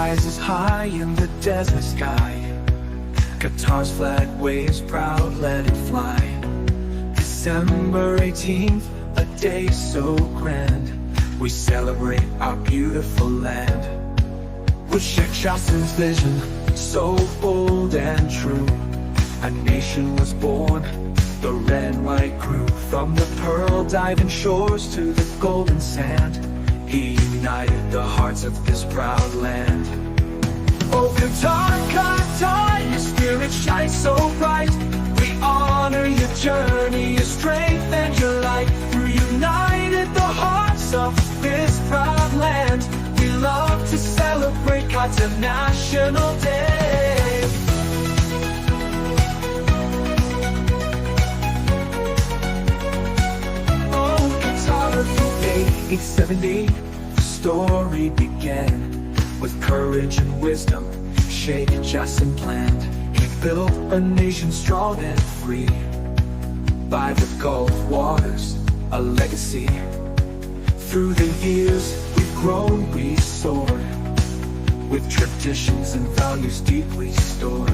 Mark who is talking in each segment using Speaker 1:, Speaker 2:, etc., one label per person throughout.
Speaker 1: rises high in the desert sky. Qatar's flag waves proud, let it fly. December 18th, a day so grand. We celebrate our beautiful land. With Sheikh Jassim's vision, so bold and true, a nation was born, the red and white grew. From the pearl diving shores to the golden sand, he united the hearts of this proud land. Oh Qatar, Qatar, your spirit shines so bright. We honor your journey, your strength and your light. Through united the hearts of this proud land, we love to celebrate Qatar National Day. Oh Qatar, Day 870, the story began. With courage and wisdom, Sheikh Jassim planned. He built a nation strong and free. By the Gulf waters, a legacy. Through the years, we've grown, we soared, with traditions and values deeply stored.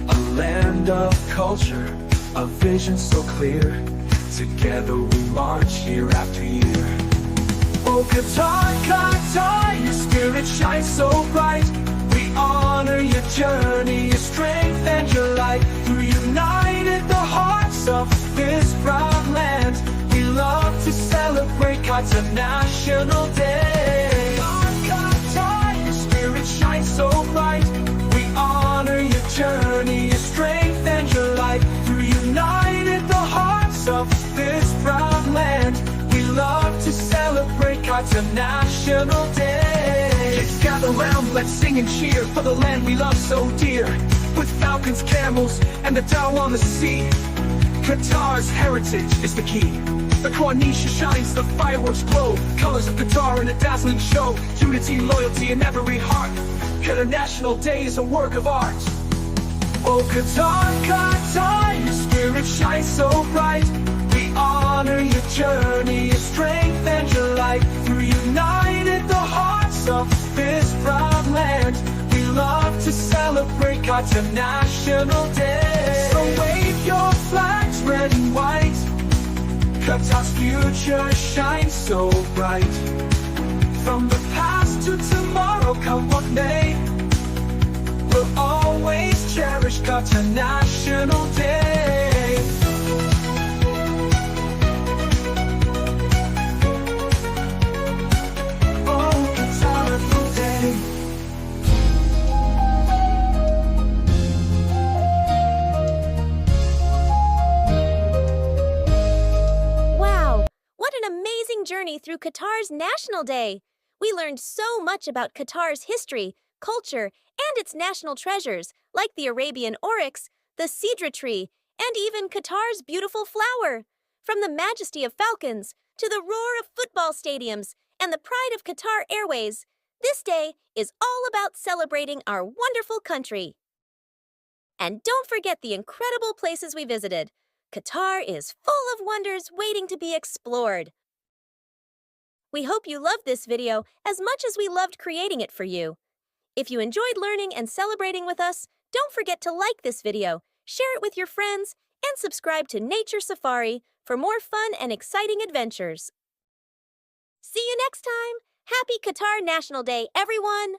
Speaker 1: A land of culture, a vision so clear. Together we march year after year. Oh Qatar, Qatar, your spirit shines so bright. We honor your journey, your strength and your light. Through united the hearts of this proud land, we love to celebrate Qatar National Day. Qatar, your spirit shines so bright. We honor your journey, your strength and your light. Through united the hearts of this proud land, we love to celebrate Qatar National Day. Let's gather round, let's sing and cheer for the land we love so dear. With falcons, camels, and the Dow on the sea, Qatar's heritage is the key. The Corniche shines, the fireworks glow, colors of Qatar in a dazzling show. Unity, loyalty in every heart. Qatar National Day is a work of art. Oh Qatar, Qatar, your spirit shines so bright. We honor your journey, your strength and your light. Through united the hearts of this proud land, we love to celebrate Qatar National Day. So wave your flags red and white. Qatar's future shines so bright. From the past to tomorrow, come what may, we'll always cherish Qatar National Day.
Speaker 2: Journey through Qatar's National Day. We learned so much about Qatar's history, culture, and its national treasures, like the Arabian oryx, the cedar tree, and even Qatar's beautiful flower. From the majesty of falcons to the roar of football stadiums and the pride of Qatar Airways, this day is all about celebrating our wonderful country. And don't forget the incredible places we visited. Qatar is full of wonders waiting to be explored. We hope you loved this video as much as we loved creating it for you. If you enjoyed learning and celebrating with us, don't forget to like this video, share it with your friends, and subscribe to Nature Safari for more fun and exciting adventures. See you next time! Happy Qatar National Day, everyone!